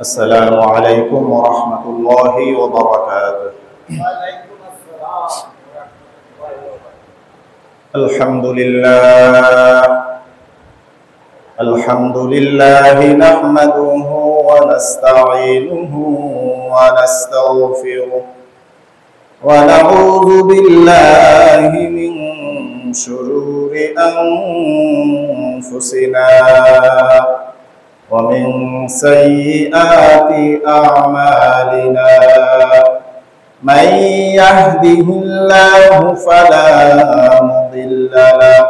السلام عليكم ورحمة الله وبركاته. الحمد لله نحمده ونستعينه ونستغفره ونعوذ بالله من شرور أنفسنا ومن سيئات أعمالنا من يهده الله فلا مضل له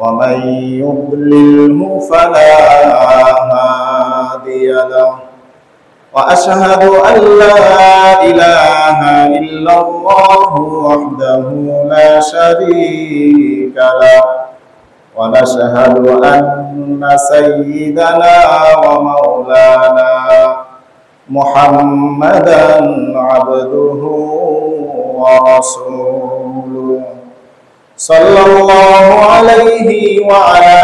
ومن يضلله فلا هادي له وأشهد أن لا إله إلا الله وحده لا شريك له ونشهد أن سيدنا ومولانا محمدا عبده ورسوله صلى الله عليه وعلى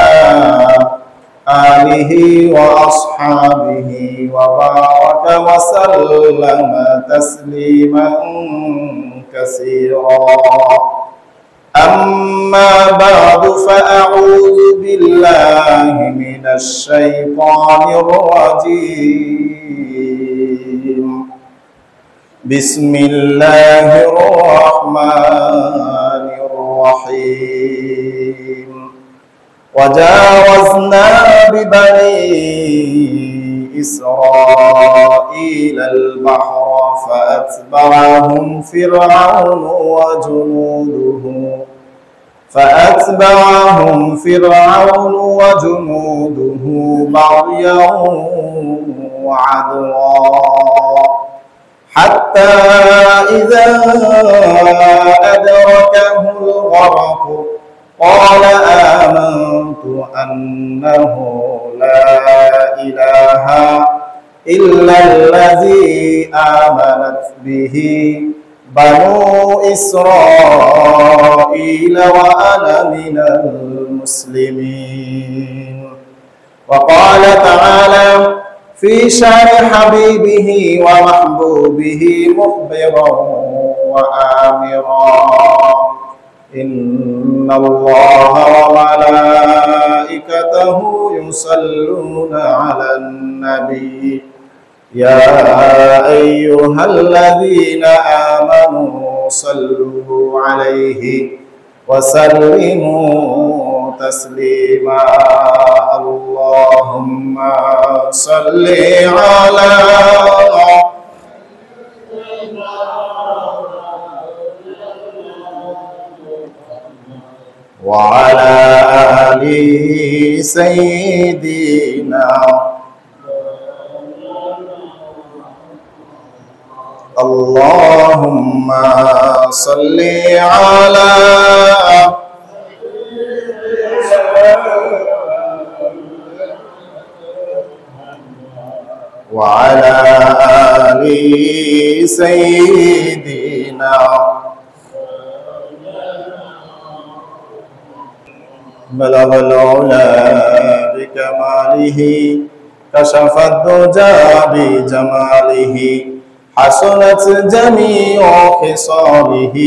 آله وأصحابه وبارك وسلم تسليما كثيرا. أما بعد فأعوذ بالله من الشيطان الرجيم. بسم الله الرحمن الرحيم. وجاوزنا ببني إسرائيل البحر فأتبعهم فرعون وجنوده بغيا وعدوا حتى إذا أدركه الغرق قال آمنت أنه لا إله إلا الذي آمنت به بنو إسرائيل وأنا من المسلمين. وقال تعالى في شأن حبيبه ومحبوبه مخبرا وآمرا إن الله وملائكته يصلون على النبي يا أيها الذين آمنوا صلوا عليه وسلموا تسليما. اللهم صل على وعلى آل سيدنا اللهم صل على وعلى آل سيدنا بلغ العلا بكماله كشف الدجى بجماله حسنت جميع خصاله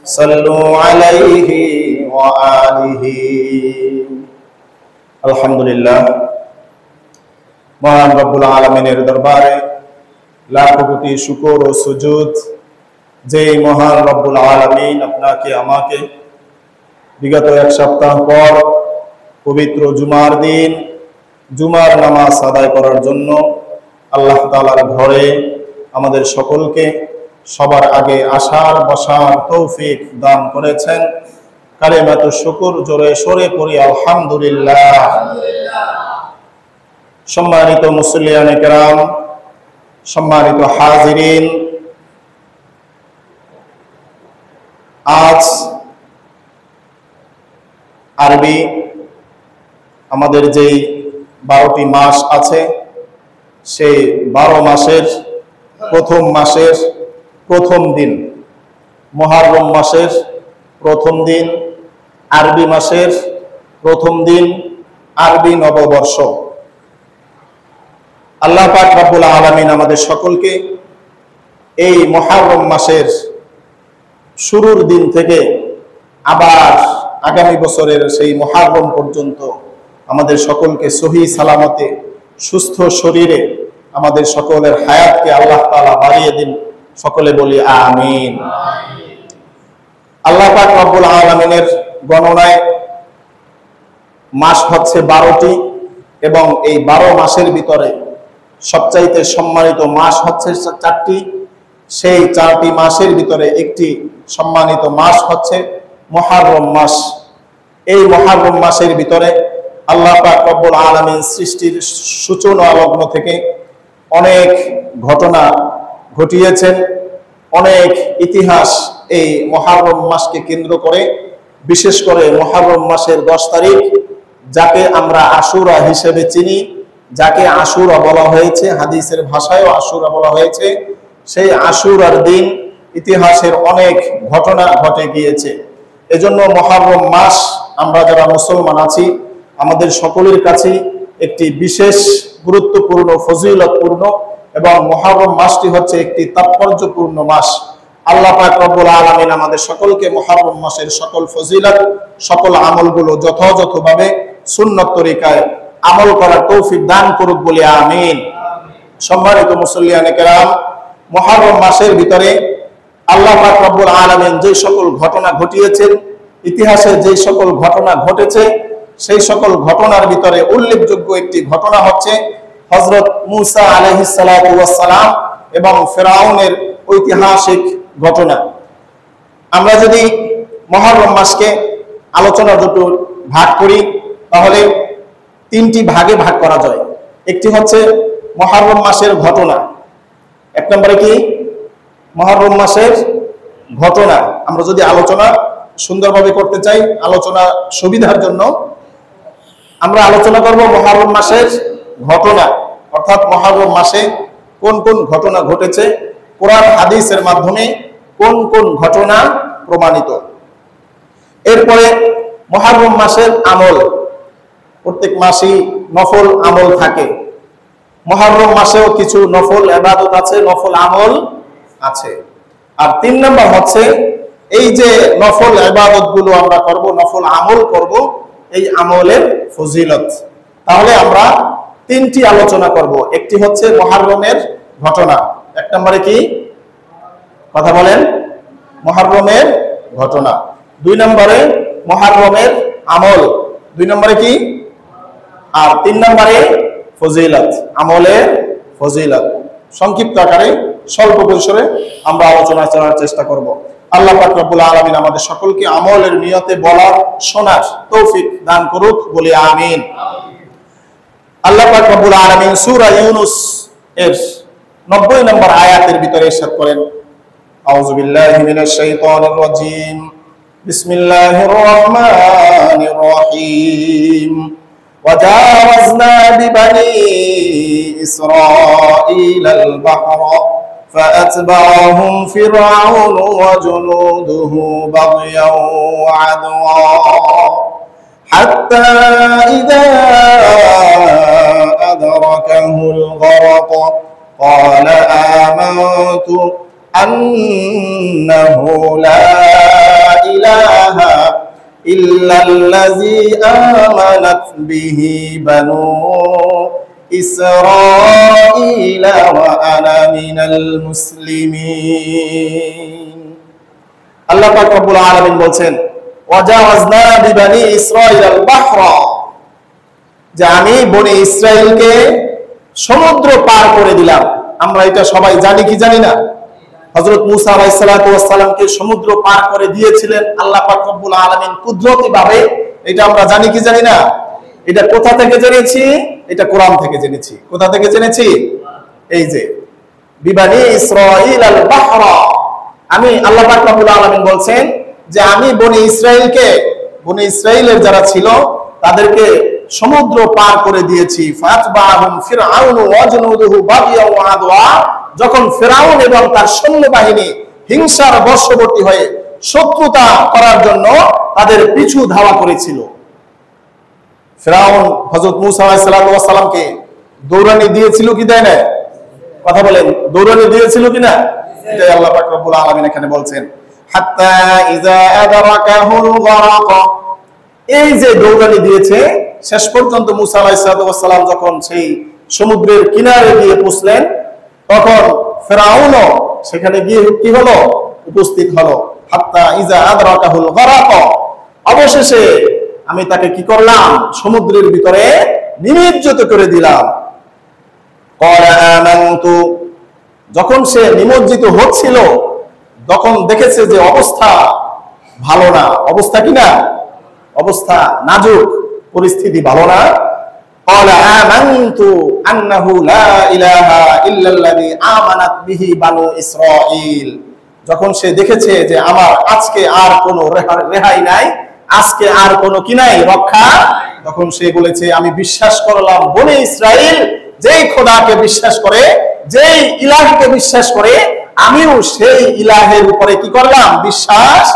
صلوا عليه وآله. আলহামদুলিল্লাহ, মহান রব্বুল আলামিনের দরবারে লাখো কোটি শুকর ও সুজুদ যে মহান রব্বুল আলামিন আপনাকে আমাকে বিগত এক সপ্তাহ পর পবিত্র জুমার দিন জুমার নামাজ আদায় করার জন্য আল্লাহ তাআলার ঘরে আমাদের সকলকে সবার আগে আসার বসার তৌফিক দান করেছেন। কালিমাতুশ শুকর জোরে সরে পড়ি আলহামদুলিল্লাহ। সম্মানিত মুসল্লিয়ানে কেরাম, সম্মানিত হাজিরিন, আজ আরবি আমাদের যেই 12টি মাস আছে সেই 12 মাসের প্রথম মাসের প্রথম দিন, মুহররম মাসের প্রথম দিন, আরবি মাসের প্রথম দিন, আরবি নববর্ষ। আল্লাহ পাক রব্বুল আলামিন আমাদের সকলকে এই মুহররম মাসের শুরুর দিন থেকে আবার আগামী বছরের সেই মুহররম পর্যন্ত আমাদের সকলকে সহি সালামতে সুস্থ শরীরে আমাদের সকলের হায়াতকে আল্লাহ তাআলা বাড়িয়ে দিন। সকলে বলি আমিন। আল্লাহ পাক রব্বুল আলামিনের গণনায় মাস হচ্ছে 12টি এবং এই 12 মাসের ভিতরে সবচাইতে সম্মানিত মাস হচ্ছে 4টি। সেই 4টি মাসের ভিতরে একটি সম্মানিত মাস হচ্ছে মুহররম মাস। এই মুহররম মাসের ভিতরে আল্লাহ পাক রব্বুল আলামিন সৃষ্টির সূচনা লগ্ন থেকে অনেক ঘটনা ঘটিয়েছেন, অনেক ইতিহাস এই মুহররম মাসকে কেন্দ্র করে। বিশেষ করে মুহররম মাসের 10 তারিখ, যাকে আমরা আশুরা হিসেবে চিনি, যাকে আশুরা বলা হয়েছে, হাদিসের ভাষায়ও আশুরা বলা হয়েছে, সেই আশুরার দিন ইতিহাসের অনেক ঘটনা ঘটে গিয়েছে। এজন্য মুহররম মাস আমরা যারা মুসলমান আছি আমাদের সকলের কাছে একটি বিশেষ গুরুত্বপূর্ণ, ফজিলতপূর্ণ এবং মুহররম মাসটি হচ্ছে একটি তাৎপর্যপূর্ণ মাস। আল্লাহ পাক রব্বুল আলামিন আমাদের সকলকে মুহররম মাসের সকল ফজিলত, সকল আমলগুলো যথাযথভাবে সুন্নত তরিকায় আমল করার তৌফিক দান করুক বলি আমিন। সম্মানিত মুসল্লিয়ানে কেরাম, মুহররম মাসের ভিতরে আল্লাহ পাক রব্বুল আলামিন যে সকল ঘটনা ঘটিয়েছেন, ইতিহাসে যে সকল ঘটনা ঘটেছে, সেই সকল ঘটনার ভিতরে উল্লেখযোগ্য একটি ঘটনা হচ্ছে হযরত মূসা আলাইহিস সালাতু ওয়াস সালাম এবং ফিরআউনের ঐতিহাসিক ঘটনা। আমরা যদি মুহররম মাসকে আলোচনা দুটো ভাগ করি তাহলে 3টি ভাগে ভাগ করা যায়। একটি হচ্ছে মুহররম মাসের ঘটনা। 1 নম্বরে কি মুহররম মাসের ঘটনা। আমরা যদি আলোচনা সুন্দরভাবে করতে চাই, আলোচনা সুবিধার জন্য আমরা আলোচনা করব মুহররম মাসের ঘটনা, অর্থাৎ মুহররম মাসে কোন কোন ঘটনা ঘটেছে, কোরআন হাদিসের মাধ্যমে কোন কোন ঘটনা প্রমাণিত। এরপরে মুহররম মাসের আমল। প্রত্যেক মাসেই নফল আমল থাকে, মুহররম মাসেও কিছু নফল ইবাদত আছে, নফল আমল আছে। আর 3 নম্বর হচ্ছে এই যে নফল ইবাদতগুলো আমরা করব, নফল আমল করব, এই আমলের ফজিলত। তাহলে আমরা 3টি আলোচনা করব। একটি হচ্ছে মুহররমের ঘটনা। 1 নম্বরে কি কথা বলেন? মুহররমের ঘটনা। 2 নম্বরে মুহররমের আমল। 2 নম্বরে কি? আর 3 নম্বরে ফজিলত, আমলের ফজিলত। সংক্ষিপ্ত আকারে স্বল্প পরিসরে আমরা আলোচনা করার চেষ্টা করব। আল্লাহ পাক রব্বুল আলামিন আমাদের সকলকে আমলের নিয়তে বলার, শোনার তৌফিক দান করুক বলি আমিন। আল্লাহ পাক রব্বুল আলামিন সূরা ইউনূস এর 90 নম্বর আয়াতের ভিতরে ইরশাদ করেন, আউযু বিল্লাহি মিনাশ শাইতানির রাজীম, বিসমিল্লাহির রহমানির রহিম। وجاوزنا ببني إسرائيل البحر فأتبعهم فرعون وجنوده بغيا وعدوا حتى إذا أدركه الغرق قال آمنت أنه لا إله إلا الذي آمنت به بنو إسرائيل وأنا من المسلمين। আল্লাহ পাক রব্বুল আলামিন বলছেন, ওয়াজাওয়াজনা বিবানি ইসরাঈল আল বাহরা, যে আমি বনি ইসরাইলকে সমুদ্র পার করে দিলাম। আমরা এটা সবাই জানি কি জানি না? হযরত মূসা আলাইহিস সালাতু ওয়াস সালামকে সমুদ্র পার করে দিয়েছিলেন আল্লাহ পাক রব্বুল আলামিন কুদরতি ভাবে। এটা আমরা জানি কি জানি না? এটা কোথা থেকে জেনেছি? এটা কোরআন থেকে জেনেছি। কোথা থেকে জেনেছি? এই যে বিবানি ইসরাঈল আল বাহরা, আমি আল্লাহ পাক রব্বুল আলামিন বলছেন যে আমি বনি ইসরাইলকে, বনি ইসরাইলের যারা ছিল তাদেরকে সমুদ্র পার করে দিয়েছি। ফাতবাহুম ফিরআউন ওয়া জুনুদুহু বাগিয়া ওয়া আদওয়া, যখন ফিরআউন এবং তার সৈন্যবাহিনী হিংসার বশবর্তী হয়ে শত্রুতা করার জন্য তাদের পিছু ধাওয়া করেছিল। ফিরআউন হযরত মূসা আলাইহিস সালামকে দৌড়ানি দিয়েছিল কি দেয় না? কথা বলেন, দৌড়ানি দিয়েছিল কিনা? এটাই আল্লাহ পাক রব্বুল আলামিন এখানে বলছেন, হাত্তা ইযা আদরাকাহুল গরাক। এই যে দৌড়ানি দিয়েছে, শেষ পর্যন্ত মুসা আলাইহিস সালাম যখন সেই সমুদ্রের কিনারে গিয়ে পৌঁছলেন, তখন ফিরআউনও সেখানে গিয়ে কি হলো? উপস্থিত হলো। হাত্তা ইযা আদরাকাহুল গরাক, অবশেষে আমি তাকে কি করলাম? সমুদ্রের ভিতরে নিমজ্জিত করে দিলাম। ক্বালা আমানতু, যখন সে নিমজ্জিত হচ্ছিল তখন দেখেছে যে অবস্থা ভালো না। অবস্থা কি না? অবস্থা নাজুক, পরিস্থিতি ভালো না। ক্বালা আমানতু আন্নাহু লা ইলাহা ইল্লাল্লাযী আমানাত বিহি বানু ইসরাঈল, যখন সে দেখেছে যে আমার আজকে আর কোনো রেহাই নাই, আজকে আর কোনো কি নাই, রক্ষা, তখন সে বলেছে আমি বিশ্বাস করলাম বনি ইসরাইল যেই খোদাকে বিশ্বাস করে, যেই ইলাহকে বিশ্বাস করে, আমিও সেই ইলাহের উপরে কি করলাম? বিশ্বাস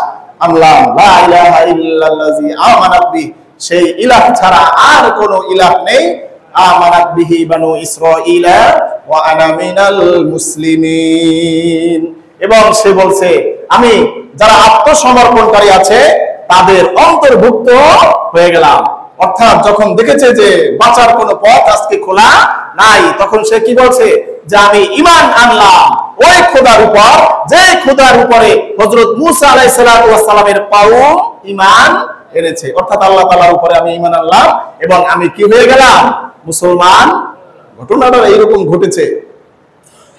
আনলাম। লা ইলাহা ইল্লাল্লাযী আমানাত বিহি, সেই ইলাহ ছাড়া আর কোনো ইলাহ নেই। আমানাত বিহি বানু ইসরাঈল ওয়া আনা মিনাল মুসলিমিন, এবং সে বলছে আমি যারা আত্মসমর্পণকারী আছে তাদের অন্তর্ভুক্ত হয়ে গেলাম। অর্থাৎ যখন দেখেছে যে বাঁচার কোনো পথ আজকে খোলা নাই, তখন সে কি বলছে? যে আমি ঈমান আনলাম ওই খোদার উপর, যে খোদার উপরে হযরত মূসা আলাইহিস সালামের কওম ঈমান এনেছে। অর্থাৎ আল্লাহ তাআলার উপরে আমি ঈমান আনলাম এবং আমি কি হয়ে গেলাম? মুসলমান। ঘটনাটা এইরকম ঘটেছে,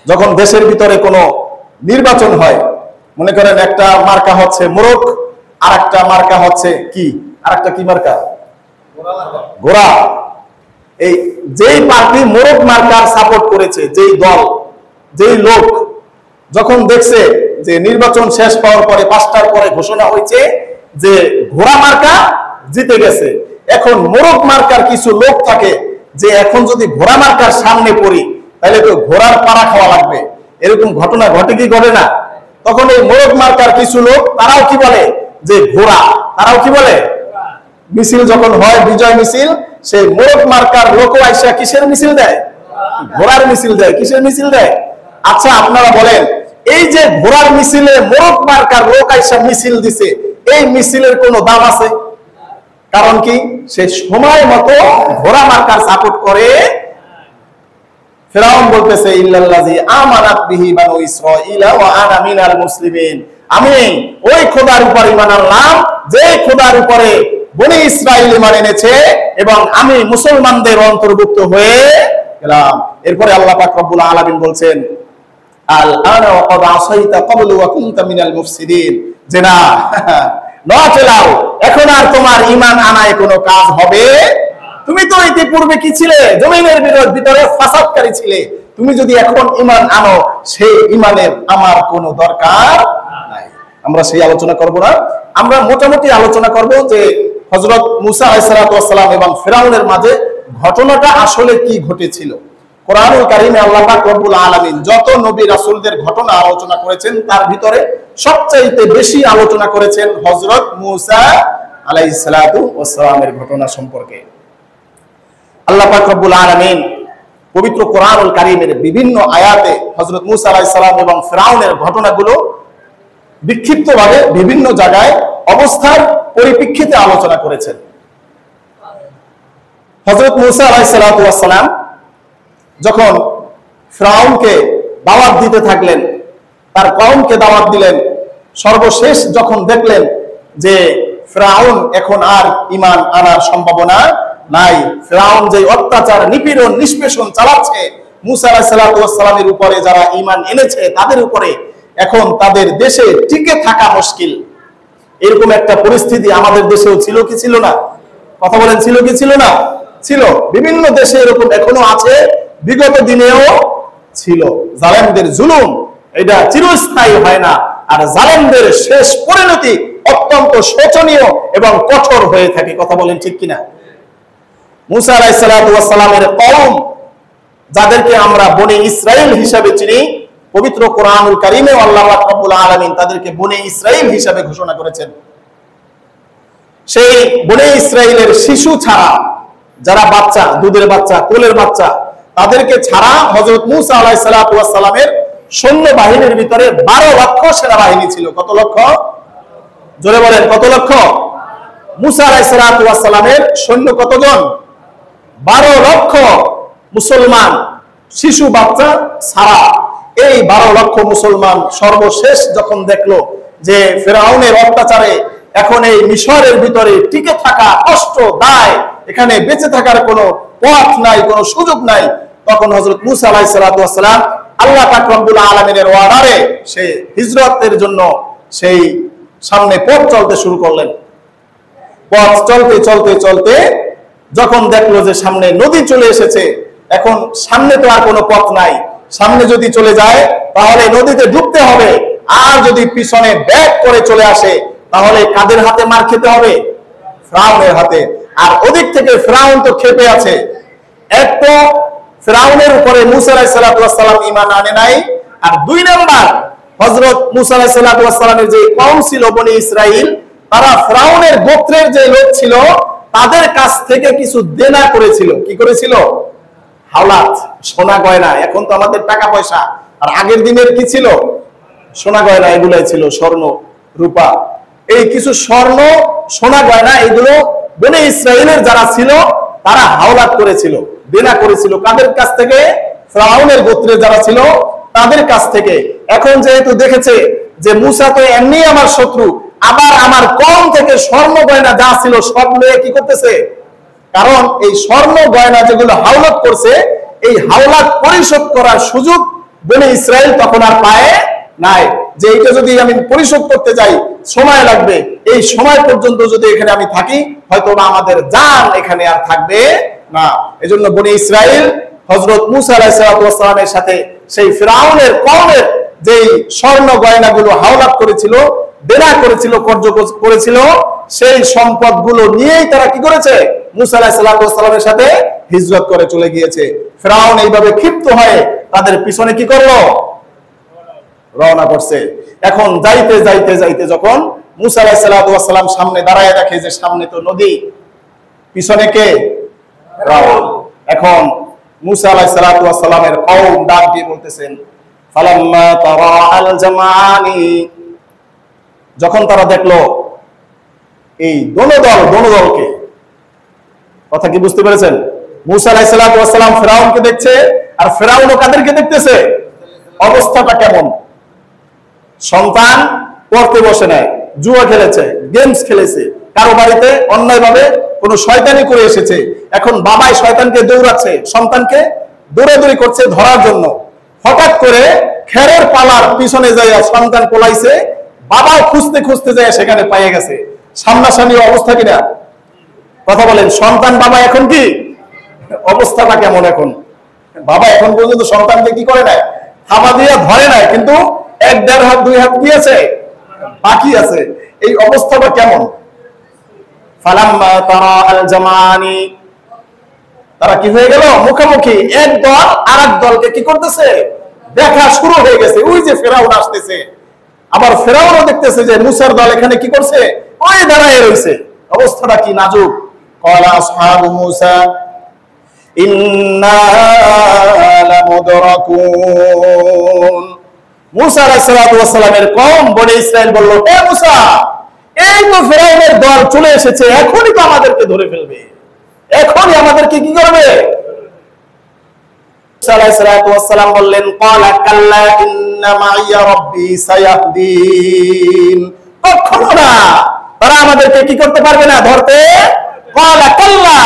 যখন দেশের ভিতরে কোনো নির্বাচন হয়, মনে করেন একটা মার্কা হচ্ছে মোরগ, আর একটা মার্কা হচ্ছে কি, আর একটা কি মার্কা? ঘোড়া। এই যেই পার্টি মোরগ মার্কার সাপোর্ট করেছে, যেই দল, যেই লোক, যখন দেখছে যে নির্বাচন শেষ হওয়ার পরে 5টার পরে ঘোষণা হয়েছে যে ঘোড়া মার্কা জিতে গেছে, এখন মোরগ মার্কার কিছু লোক থাকে যে এখন যদি ঘোড়া মার্কার সামনে পড়ি তাহলে তো ঘোড়ার পাড়া খাওয়া লাগবে। এরকম ঘটনা ঘটে কি ঘটে না? তখন এই মোরগ মার্কার কিছু লোক তারাও কি বলে? যে ঘোড়া। তারাও কি বলে? মিছিল যখন হয়, বিজয় মিছিল, সেই মোরগ মার্কার লোক আইসা কিসের মিছিল দেয়? ঘোড়ার মিছিল দেয়। কিসের মিছিল দেয়? আচ্ছা আপনারা বলেন, এই যে ঘোড়ার মিছিলে মোরগ মার্কার লোক আইসা মিছিল দিছে, এই মিছিলের কোনো দাম আছে? কারণ কি? সে সময় মতো ঘোড়া মার্কার সাপোর্ট করে। ফিরআউন বলতেছে ইল্লাল্লাযী আমানাত বিহি বানু ইসরাঈল ওয়া আনা মিনাল মুসলিমিন, আমি ওই খোদার উপর ঈমান আনলাম যে খোদার উপরে বনি ইসরাঈল ঈমান এনেছে এবং আমি মুসলমানদের অন্তর্ভুক্ত হয়ে গেলাম। এরপরে আল্লাহ পাক রব্বুল আলামিন বলছেন আল আনা ওয়া ক্বাদ আসাইতা ক্বাবলু ওয়া কুনতা মিনাল মুফসিদিন, যে না নচলাও, এখন আর তোমার ঈমান আনায় কোনো কাজ হবে। তুমি তো ইতিপূর্বে কি ছিলে? জমিনের ভিতরে ফাসাদকারী ছিলে। তুমি যদি এখন ঈমান আনো, সেই ঈমানের আমার কোনো দরকার নাই। আমরা সেই আলোচনা করব না, আমরা মোটামুটি আলোচনা করব যে হযরত মূসা আলাইহিস সালাম এবং ফিরআউনের মাঝে ঘটনাটা আসলে কি ঘটেছিল। কোরআনুল কারীমে আল্লাহ পাক রব্বুল আলামিন যত নবী রাসূলদের ঘটনা আলোচনা করেছেন, তার ভিতরে সবচাইতে বেশি আলোচনা করেছেন হযরত মূসা আলাইহিস সালামের ঘটনা সম্পর্কে। আল্লাহ পাক রব্বুল আলামিন পবিত্র কোরআনুল কারীমের বিভিন্ন আয়াতে হযরত মূসা আলাইহিস সালাম এবং ফিরআউনের ঘটনাগুলো বিক্ষিপ্তভাবে বিভিন্ন জায়গায় অবস্থার পরিপ্রেক্ষিতে আলোচনা করেছেন। হযরত মূসা আলাইহিস সালাম যখন ফিরআউনকে দাওয়াত দিতে থাকলেন, তার কওমকে দাওয়াত দিলেন, সর্বশেষ যখন দেখলেন যে ফিরআউন এখন আর ঈমান আনার সম্ভাবনা নাই, ফিরআউন যে অত্যাচার, নিপীড়ন, নিষ্পেষণ চালাচ্ছে মূসা আলাইহিস সালামের উপরে, যারা ঈমান এনেছে তাদের উপরে, এখন তাদের দেশে টিকে থাকা মুশকিল। এরকম একটা পরিস্থিতি আমাদের দেশেও ছিল কি ছিল না? কথা বলেন, ছিল কি ছিল না? ছিল। বিভিন্ন দেশে এরকম এখনো আছে, বিগত দিনেও ছিল। জালেমদের জুলুম এটা চিরস্থায়ী হয় না, আর জালেমদের শেষ পরিণতি অত্যন্ত শোচনীয় এবং কঠোর হয়ে থাকে। কথা বলেন ঠিক কিনা? মূসা আলাইহিস সালামের কওম, যাদেরকে আমরা বনি ইসরাইল হিসাবে চিনি, পবিত্র কোরআনুল কারীমে আল্লাহ রাব্বুল আলামিন তাদেরকে বনি ইসরাইল হিসাবে ঘোষণা করেছেন। সেই বনি ইসরাইলের শিশু ছাড়া, যারা বাচ্চা, দুধের বাচ্চা, কোলের বাচ্চা, তাদেরকে ছাড়া হযরত মূসা আলাইহিস সালাতু ওয়াস সালামের সৈন্য বাহিনীর ভিতরে 12 লক্ষ সেনাবাহিনী ছিল। কত লক্ষ? জোরে বলেন, কত লক্ষ? মূসা আলাইহিস সালাতু ওয়াস সালামের সৈন্য কতজন? 12 লক্ষ মুসলমান, শিশু বাচ্চা ছাড়া এই 12 লক্ষ মুসলমান সর্বশেষ যখন দেখলো যে ফেরাউনের অত্যাচারে এখন এই মিশরের ভিতরে টিকে থাকা কষ্ট দায়, এখানে বেঁচে থাকার কোনো পথ নাই, কোনো সুযোগ নাই, তখন হযরত মূসা আলাইহিস সালাতু ওয়াস সালাম আল্লাহ পাক রব্বুল আলামিনের অর্ডারে সে হিজরতের জন্য সেই সামনে পথ চলতে শুরু করলেন। পথ চলতে চলতে চলতে যখন দেখলো যে সামনে নদী চলে এসেছে, এখন সামনে তো আর কোনো পথ নাই, সামনে যদি চলে যায় তাহলে নদীতে ডুবতে হবে, আর যদি পিছনে ব্যাক করে চলে আসে তাহলে কাদের হাতে মার খেতে হবে? ফিরআউনের হাতে। আর ওদিক থেকে ফিরআউন তো ক্ষেপে আছে, এক তো ফিরআউনের উপরে মূসা আলাইহিস সালাতু ওয়াস সালাম ঈমান আনে নাই, আর দুই নাম্বার হযরত মূসা আলাইহিস সালাতু ওয়াস সালামের যে কওম ছিল বনি ইসরাইল, তারা ফিরআউনের গোত্রের যে লোক ছিল তাদের কাছ থেকে কিছু দেনা করেছিল। কি করেছিল? হাওলাত, সোনা গয়না। এখন তো আমাদের টাকা পয়সা, আর আগের দিনের কি ছিল? সোনা গয়না, এগুলাই ছিল, স্বর্ণ রূপা। এই কিছু স্বর্ণ সোনা গয়না এগুলো বনি ইসরাইলের যারা ছিল তারা হাওলাত করেছিল, দেনা করেছিল। কাদের কাছ থেকে? ফিরআউনের গোত্রে যারা ছিল তাদের কাছ থেকে। এখন যেহেতু দেখেছে যে মূসা তো এমনি আমার শত্রু, আবার আমার কম থেকে স্বর্ণ গয়না যা ছিল সব নিয়ে কি করতেছে? কারণ এই স্বর্ণ গয়না যেগুলো হাওলাত করছে, এই হাওলাত পরিশোধ করার সুযোগ বনি ইসরাইল তখন আর পায় নাই, যে এইটা যদি আমি পরিশোধ করতে যাই সময় লাগবে, এই সময় পর্যন্ত যদি এখানে আমি থাকি হয়তো আমাদের জান এখানে আর থাকবে না। এজন্য বনি ইসরাইল হযরত মূসা আলাইহিস সালাতু ওয়াস সালামের সাথে সেই ফিরআউনের কওমের যেই স্বর্ণ গয়নাগুলো হাওলাত করেছিল, দেনা করেছিল, কর্জ করেছিল, সেই সম্পদগুলো নিয়েই তারা কি করেছে? মূসা আলাইহিস সালাতু ওয়াস সালামের সাথে হিজরত করে চলে গিয়েছে। ফিরআউন এইভাবে ক্ষিপ্ত হয়ে তাদের পিছনে কি করলো? রওনা করছে। এখন যাইতে যাইতে যাইতে যখন মূসা আলাইহিস সালাতু ওয়াস সালাম সামনে দাঁড়ায় দেখে যে সামনে তো নদী, পিছনে কে? ফিরআউন। এখন মূসা আলাইহিস সালাতু ওয়াস সালামের কওম ডাক দিয়ে বলতেছেন, ফালাম্মা তারা আল জামাআনি, যখন তারা দেখলো এই দলকে, কথা কি বুঝতে পেরেছেন? মূসা আলাইহিস সালাতু ওয়াস সালাম ফিরআউনকে দেখছে, আর ফিরআউনও কাদেরকে দেখতেছে? অবস্থাটা কেমন? সন্তান পড়তে বসে নাই, জুয়া খেলেছে, গেমস খেলেছে, কারো বাড়িতে অন্যায়ভাবে কোনো শয়তানি করে এসেছে, এখন বাবাই শয়তানকে দৌড়াচ্ছে, সন্তানকে দৌড়াদৌড়ি করছে ধরার জন্য। হঠাৎ করে খেরের পালার পিছনে যাইয়া সন্তান পলাইছে, বাবাও খুঁজতে খুঁজতে যায় সেখানে পাইয়ে গেছে। সামনাসামনি অবস্থা কিনা? কথা বলেন, সন্তান বাবা এখন কি অবস্থাটা কেমন? এখন বাবা এখন পর্যন্ত সন্তানকে কি করে নাই? থাবা দিয়ে ধরে নাই, কিন্তু 1-1.5 হাত 2 হাত কি আছে? বাকি আছে। এই অবস্থাটা কেমন? ফালাম্মা তারা আল জামানি, তারা কি হয়ে গেল? মুখোমুখি। এক দল আরেক দলকে কি করতেছে? দেখা শুরু হয়ে গেছে। ওই যে ফিরআউন আসতেছে, আবার ফিরআউনও দেখতেছে যে মূসার দল এখানে কি করছে? ওই দাঁড়ায় রয়েছে। অবস্থাটা কি নাজুক। ক্বালা আসহাবু মূসা ইন্না লামুদরাকুন, মূসা আলাইহিস সালাতু ওয়াস সালামের কওম বনি ইসরাইল বলল, হে মূসা, এই তো ফিরআউনের দল চলে এসেছে, এখনই তো আমাদেরকে ধরে ফেলবে, এখনই আমাদেরকে কি করবে? মূসা আলাইহিস সালাতু ওয়াস সালাম বললেন, ক্বালা কাল্লা ইন্না মাইয়া রাব্বি সায়াহদিন, কখনো না, তারা আমাদেরকে কি করতে পারবে না? ধরতে। ক্বালা কাল্লা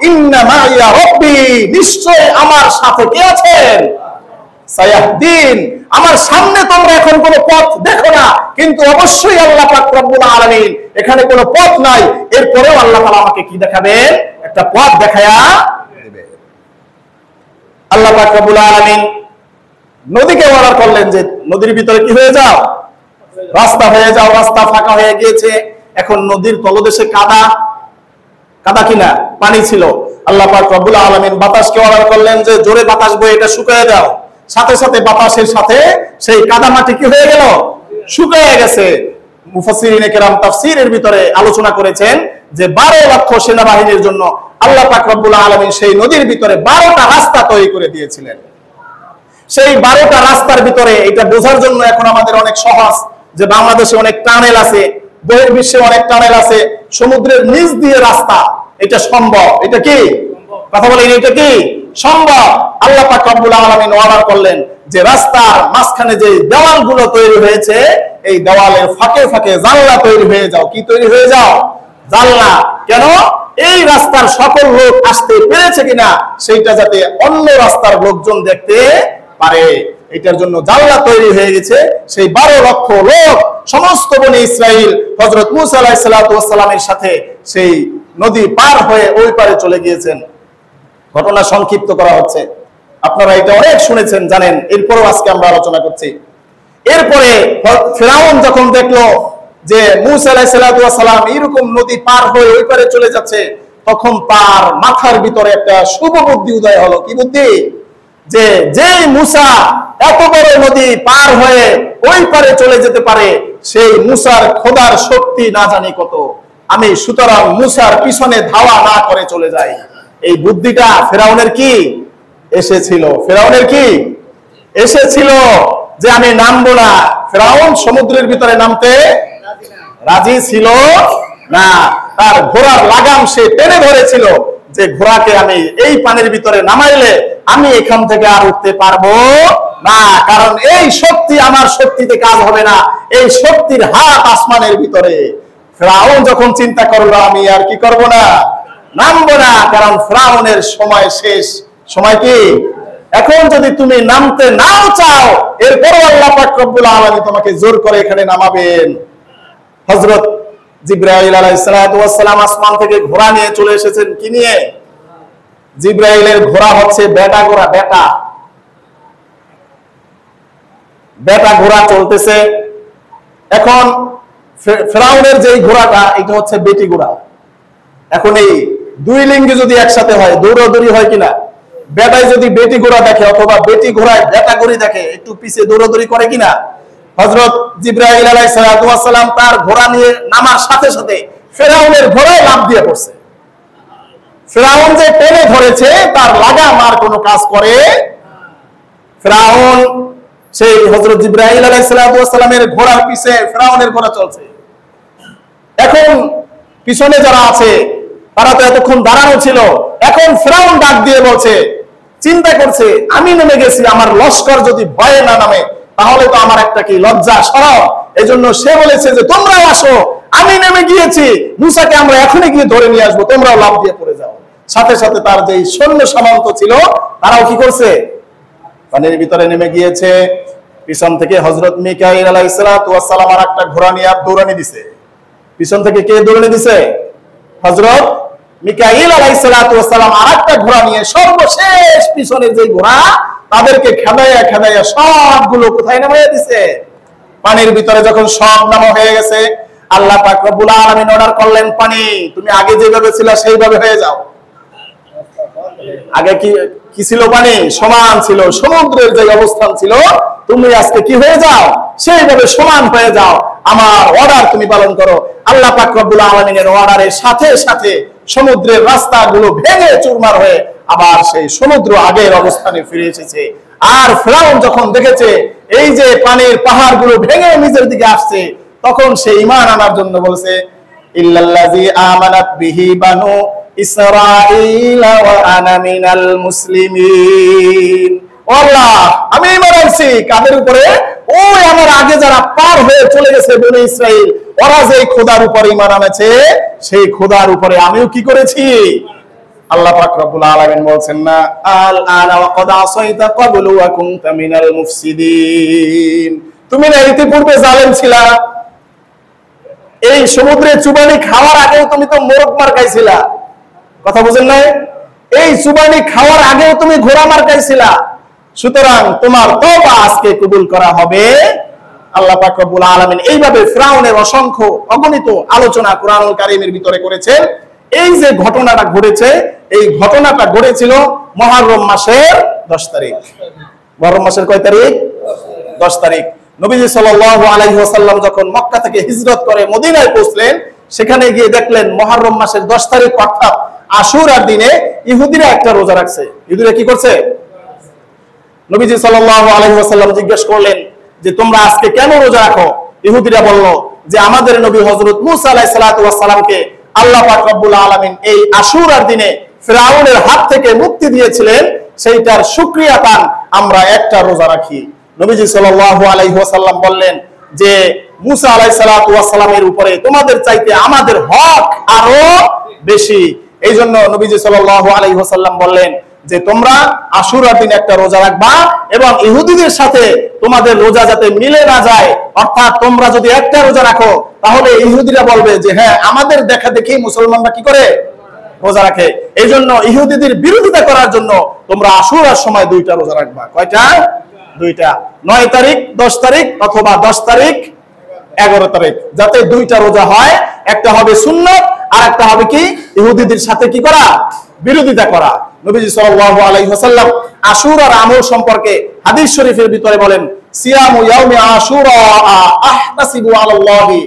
ইন্না মাইয়া রাব্বি, নিশ্চয় আমার সাথে কে আছেন? সায়াহদিন, আমার সামনে তোমরা এখন কোনো পথ দেখো না, কিন্তু অবশ্যই আল্লাহ পাক রব্বুল আলামিন, এখানে কোনো পথ নাই, এরপরেও আল্লাহ তাআলা আমাকে কি দেখাবেন? একটা পথ দেখায়া দেবে। আল্লাহ পাক রব্বুল আলামিন নদীকে অর্ডার করলেন যে নদীর ভিতরে কি হয়ে যাও? রাস্তা হয়ে যাও। রাস্তা ফাঁকা হয়ে গিয়েছে, এখন নদীর তলদেশে কাদা, কাদা কিনা পানি ছিল। আল্লাহ পাক রব্বুল আলামিন বাতাসকে অর্ডার করলেন যে জোরে বাতাস বয়ে এটা শুকিয়ে দাও। সাথে সাথে বাতাসের সাথে সেই কাদা মাটি কি হয়ে গেল? শুকিয়ে গেছে। মুফাসসিরিনে কেরাম তাফসীরের ভিতরে আলোচনা করেছেন যে 12 লক্ষ সেনাবাহিনীর জন্য আল্লাহ পাক রব্বুল আলামিন সেই নদীর ভিতরে 12টা রাস্তা তৈরি করে দিয়েছিলেন। সেই 12টা রাস্তার ভিতরে এটা বোঝার জন্য এখন আমাদের অনেক সহজ যে বাংলাদেশে অনেক টানেল আছে, বহির্বিশ্বে অনেক টানেল আছে, সমুদ্রের নিচ দিয়ে রাস্তা, এটা সম্ভব। এটা কি কথা বলেন, এটা কি সম্ভব? আল্লাহ পাক রব্বুল আলামিন অর্ডার করলেন যে রাস্তার মাঝখানে যে দেওয়ালগুলো তৈরি হয়েছে, এই দেওয়ালের ফাঁকে ফাঁকে জানলা তৈরি হয়ে যাও। কি তৈরি হয়ে যাও? জানলা। কেন? এই রাস্তার সকল লোক আসতে পেরেছে কিনা সেইটা যাতে অন্য রাস্তার লোকজন দেখতে পারে, এটার জন্য জানলা তৈরি হয়ে গেছে। সেই 12 লক্ষ লোক সমস্ত বনি ইসরাইল হযরত মূসা আলাইহিস সালাতু ওয়াস সালামের সাথে সেই নদী পার হয়ে ওই পারে চলে গিয়েছেন। ঘটনা সংক্ষিপ্ত করা হচ্ছে, আপনারা এটা অনেক শুনেছেন, জানেন, এরপরও আজকে আমরা আলোচনা করছি। এরপরে ফিরাউন যখন দেখলো যে মূসা আলাইহিস সালাতু ওয়াস সালাম এরকম নদী পার হয়ে ওই পারে চলে যাচ্ছে, তখন তার মাথার ভিতরে একটা শুভ বুদ্ধি উদয় হলো। কি বুদ্ধি? যে যেই মূসা এত বড় নদী পার হয়ে ওই পারে চলে যেতে পারে, সেই মূসার খোদার শক্তি না জানি কত, আমি সুতরাং মূসার পিছনে ধাওয়া না করে চলে যাই। এই বুদ্ধিটা ফিরাউনের কি এসেছিল? ফিরাউনের কি এসেছিল যে আমি নামবো না। ফিরাউন সমুদ্রের ভিতরে নামতে রাজি ছিল না। তার ঘোড়ার লাগাম সে টেনে ধরেছিল যে ঘোড়াকে আমি এই পানির ভিতরে নামাইলে আমি এখান থেকে আর উঠতে পারবো না, কারণ এই শক্তি আমার শক্তিতে কাজ হবে না, এই শক্তির হাত আসমানের ভিতরে। ফিরাউন যখন চিন্তা করলো আমি আর কি করব না, নামবো না, কারণ ফিরাউনের সময় শেষ। সময় কি? এখন যদি তুমি নামতে নাও চাও, এরপরও আল্লাহ পাক রব্বুল আলামিন তোমাকে জোর করে এখানে নামাবেন। হযরত জিবরাইল আলাইহিস সালাতু ওয়াস সালাম আসমান থেকে ঘোড়া নিয়ে চলে এসেছেন। কি নিয়ে? জিবরাইলের ঘোড়া হচ্ছে বেটা ঘোড়া। বেটা ঘোড়া চলতেছে। এখন ফিরাউনের যেই ঘোড়াটা, এটা হচ্ছে বেটি ঘোড়া। এখন এই দুই লিঙ্গে যদি একসাথে হয়, দৌড়াদৌড়ি হয় কিনা? বেটায় যদি বেটি ঘোড়া দেখে অথবা বেটি ঘোড়ায় বেটা ঘোড়ি দেখে, একটু পিছে দৌড়াদৌড়ি করে কিনা? হযরত জিবরাইল আলাইহিস সালাতু ওয়াস সালাম তার ঘোড়া নিয়ে নামার সাথে সাথে ফিরাউনের ঘোড়ায় লাফ দিয়ে পড়ছে। ফিরাউন যে টেনে ধরেছে তার লাগাম আর কোনো কাজ করে। ফিরাউন সেই হযরত জিবরাইল আলাইহিস সালাতু ওয়াস সালামের ঘোড়ার পিছে ফিরাউনের ঘোড়া চলছে। এখন পিছনে যারা আছে তারা তো এতক্ষণ দাঁড়ানো ছিল, এখন ফিরাউন ডাক দিয়ে বলছে, চিন্তা করছে আমি নেমে গেছি, আমার লস্কর যদি ভয়ে না নামে তাহলে তো আমার একটা কি লজ্জা শরম। এজন্য সে বলেছে যে তোমরাও আসো, আমি নেমে গিয়েছি, মূসাকে আমরা এখনই গিয়ে ধরে নিয়ে আসবো, তোমরাও লাফ দিয়ে পড়ে যাও। সাথে সাথে তার যে সৈন্য সামন্ত ছিল তারাও কি করছে? পানির ভিতরে নেমে গিয়েছে। পিছন থেকে হযরত মিকাইল আলাইহিস সালাতু ওয়াস সালাম আর একটা ঘোড়া নিয়ে দৌড়ানি দিছে। পিছন থেকে কে দৌড়ানি দিছে? হযরত মিকাইল আলাইহিস সালাতু ওয়াস সালাম আর একটা ঘোড়া নিয়ে সর্বশেষ পিছনের যে ঘোড়া, তাদেরকে খেদাইয়া খেদাইয়া সবগুলো কোথায় নামাইয়া দিছে? পানির ভিতরে। যখন সব নামা হয়ে গেছে, আল্লাহ পাক রব্বুল আলামিন অর্ডার করলেন, পানি তুমি আগে যেভাবে ছিল সেইভাবে হয়ে যাও। আগে কি ছিল? পানি সমান ছিল, সমুদ্রের যে অবস্থান ছিল, তুমি আজকে কি হয়ে যাও? সেইভাবে সমান হয়ে যাও, আমার অর্ডার তুমি পালন করো। আল্লাহ পাক রব্বুল আলামিনের অর্ডারের সাথে সাথে সমুদ্রের রাস্তাগুলো ভেঙে চুরমার হয়ে আবার সেই সমুদ্র আগের অবস্থানে ফিরে এসেছে। আর ফিরাউন যখন দেখেছে এই যে পানির পাহাড়গুলো ভেঙে নিজের দিকে আসছে, তখন সে ঈমান আনার জন্য বলছে, ইল্লাল্লাযী আমানাত বিহি বানু ইসরাঈল ওয়া আনা মিনাল মুসলিমিন। আল্লাহ, আমি ঈমান আনছি কাদের উপরে? ওই আমার আগে যারা পার হয়ে চলে গেছে বনি ইসরাইল, ওরা যে খোদার উপরে ঈমান আনেছে, সেই খোদার উপরে আমিও কি করেছি? আল্লাহ পাক রব্বুল আলামিন বলছেন না, আল আনা ওয়া ক্বাদ আসাইতা ক্বাবলু ওয়া কুনতা মিনাল মুফসিদিন। তুমি না ইতিপূর্বে জালেম ছিলা, এই সমুদ্রে চুবানি খাওয়ার আগেও তুমি তো মোরগ মার খাইছিলা। কথা বুঝেন নাই? এই চুবানি খাওয়ার আগেও তুমি ঘোড়া মার খাইছিলা। সুতরাং তোমার তওবা আজকে কবুল করা হবে। আল্লাহ পাক রব্বুল আলামিন এইভাবে ফিরাউনের অসংখ্য অগণিত আলোচনা কুরআনুল কারীমের ভিতরে করেছেন। এই যে ঘটনাটা ঘটেছে, এই ঘটনাটা ঘটেছিল মুহররম মাসের 10 তারিখ। মুহররম মাসের কয় তারিখ? 10 তারিখ। নবীজি সাল্লাল্লাহু আলাইহি ওয়াসাল্লাম যখন মক্কা থেকে হিজরত করে মদিনায় পৌঁছলেন, সেখানে গিয়ে দেখলেন মুহররম মাসের 10 তারিখ অর্থাৎ আশুরার দিনে ইহুদিরা একটা রোজা রাখছে। ইহুদিরা কি করছে? নবীজি সাল্লাল্লাহু আলাইহি ওয়াসাল্লাম জিজ্ঞেস করলেন যে তোমরা আজকে কেন রোজা রাখো? ইহুদিরা বলল যে আমাদের নবী হযরত মূসা আলাইহিস সালাতু ওয়াস সালামকে আল্লাহ পাক রব্বুল আলামিন এই আশুরার দিনে ফিরআউনের হাত থেকে মুক্তি দিয়েছিলেন, সেইটার শুকরিয়া তান আমরা একটা রোজা রাখি। নবীজি সাল্লাল্লাহু আলাইহি ওয়াসাল্লাম বললেন যে মূসা আলাইহিস সালাতু ওয়াস সালামের উপরে তোমাদের চাইতে আমাদের হক আরো বেশি। এইজন্য নবীজি সাল্লাল্লাহু আলাইহি ওয়াসাল্লাম বললেন যে তোমরা আশুরার দিন একটা রোজা রাখবা এবং ইহুদিদের সাথে তোমাদের রোজা যাতে মিলে না যায়, অর্থাৎ তোমরা যদি একটা রোজা রাখো তাহলে ইহুদিরা বলবে যে হ্যাঁ আমাদের দেখা দেখি মুসলমানরা কি করে রোজা রাখে। এইজন্য ইহুদিদের বিরোধিতা করার জন্য তোমরা আশুরার সময় 2টা রোজা রাখবা। কয়টা? 2টা। 9 তারিখ 10 তারিখ অথবা 10 তারিখ 11 তারিখ, যাতে 2টা রোজা হয়। একটা হবে সুন্নাত আর একটা হবে কি ইহুদিদের সাথে কি করা? বিরোধিতা করা। নবীজি সাল্লাল্লাহু আলাইহি ওয়াসাল্লাম আশুরার আমল সম্পর্কে হাদিস শরীফের ভিতরে বলেন সিয়ামু ইয়াউমি আশুরা আহতাসিবু আলাল্লাহি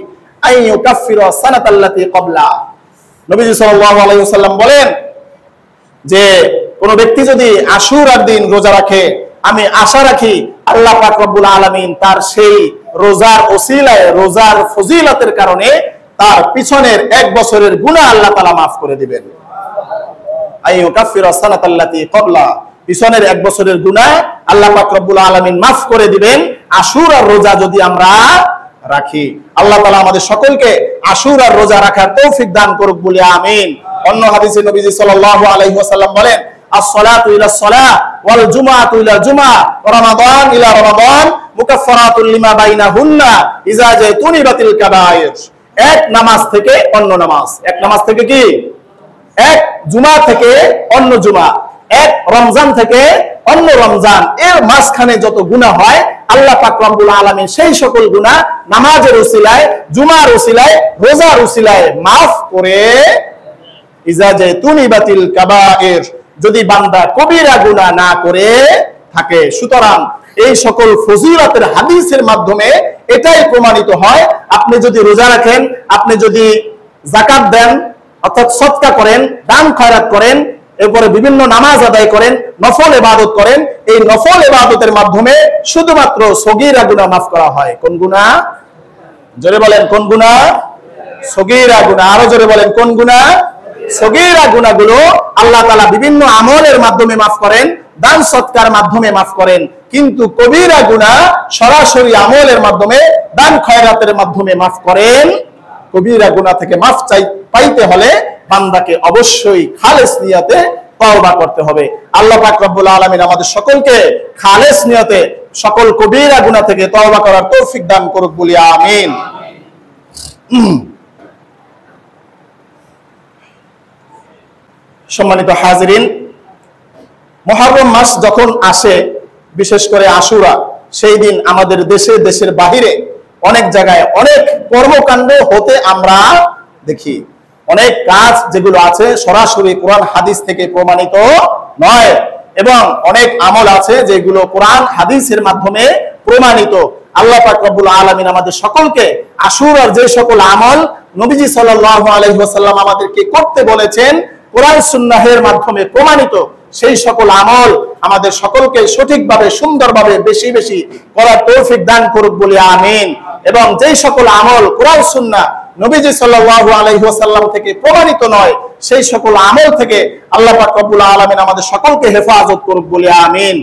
আন ইউকাফফিরা সানাতাল্লাতী ক্বাবলা। নবীজি সাল্লাল্লাহু আলাইহি ওয়াসাল্লাম বলেন যে কোন ব্যক্তি যদি আশুরার দিন রোজা রাখে, আমি আশা রাখি আল্লাহ পাক রব্বুল আলামিন তার সেই রোজার ওসিলায়, রোজার ফজিলতের কারণে তার পিছনের 1 বছরের গুনাহ আল্লাহ তাআলা maaf করে দিবেন। আইয়ু কাফিরা সানাতাল্লাতী ক্বাবলা, পিছনের 1 বছরের গুনাহ আল্লাহ পাক রব্বুল আলামিন maaf করে দিবেন আশুরার রোজা যদি আমরা রাখি। আল্লাহ তাআলা আমাদের সকলকে আশুরার রোজা রাখার তৌফিক দান করুক বলি আমিন। অন্য হাদিসে নবীজি সাল্লাল্লাহু আলাইহি ওয়াসাল্লাম বলেন as-salatu ila as-salah wal jumu'atu ila al-jumu'ah wa ramadan ila ramadan mukaffaratun lima bainahunna idza ja'tunibatil kaba'ir। এক নামাজ থেকে অন্য নামাজ, এক নামাজ থেকে কি এক জুমা থেকে অন্য জুমা, এক রমজান থেকে অন্য রমজান, এর মাঝখানে যত গুনাহ হয় আল্লাহ পাক রব্বুল আলামিন সেই সকল গুনাহ নামাজের উসিলায়, জুমার উসিলায়, রোজার উসিলায় maaf করে ইজা জাতুনিবাতিল কাবায়ের, যদি বান্দা কবিরা গুনাহ না করে থাকে। সুতরাং এই সকল ফজিলতের হাদিসের মাধ্যমে এটাই প্রমাণিত হয়, আপনি যদি রোজা রাখেন, আপনি যদি যাকাত দেন অর্থাৎ সদকা করেন, দান খয়রাত করেন, এরপরে বিভিন্ন নামাজ আদায় করেন, নফল ইবাদত করেন, এই নফল ইবাদতের মাধ্যমে শুধুমাত্র সগীরা গুনাহ maaf করা হয়। কোন গুনাহ? জোরে বলেন কোন গুনাহ? সগীরা গুনাহ। আরো জোরে বলেন কোন গুনাহ? সগীরা গুনাহগুলো আল্লাহ তাআলা বিভিন্ন আমলের মাধ্যমে maaf করেন, দান সদকার মাধ্যমে maaf করেন, কিন্তু কবিরা গুনাহ সরাসরি আমলের মাধ্যমে, দান খয়রাতের মাধ্যমে maaf করেন। কবিরা গুনাহ থেকে maaf পাইতে হলে বান্দাকে অবশ্যই খালেস নিয়তে তওবা করতে হবে। আল্লাহ পাক রব্বুল আলামিন আমাদের সকলকে খালেস নিয়তে সকল কবিরা গুনাহ থেকে তওবা করার তৌফিক দান করুক বলি আমিন। সম্মানিত হাজিরিন, মুহররম মাস যখন আসে, বিশেষ করে আশুরা, সেই দিন আমাদের দেশে, দেশের বাহিরে অনেক জায়গায় অনেক কর্মকাণ্ড হতে আমরা দেখি। অনেক কাজ যেগুলো আছে সরাসরি কোরআন হাদিস থেকে প্রমাণিত নয়, এবং অনেক আমল আছে যেগুলো কোরআন হাদিসের মাধ্যমে প্রমাণিত। আল্লাহ পাক রব্বুল আলামিন আমাদের সকলকে আশুরার যে সকল আমল নবীজি সাল্লাল্লাহু আলাইহি ওয়াসাল্লাম আমাদেরকে করতে বলেছেন, কোরআন সুন্নাহের মাধ্যমে প্রমাণিত, সেই সকল আমল আমাদের সকলকে সঠিকভাবে, সুন্দরভাবে, বেশি বেশি করার তৌফিক দান করুক বলি আমিন। এবং যেই সকল আমল কোরআন সুন্নাহ নবীজি সাল্লাল্লাহু আলাইহি ওয়াসাল্লাম থেকে প্রমাণিত নয়, সেই সকল আমল থেকে আল্লাহ পাক রব্বুল আলামিন আমাদের সকলকে হেফাজত করুক বলি আমিন।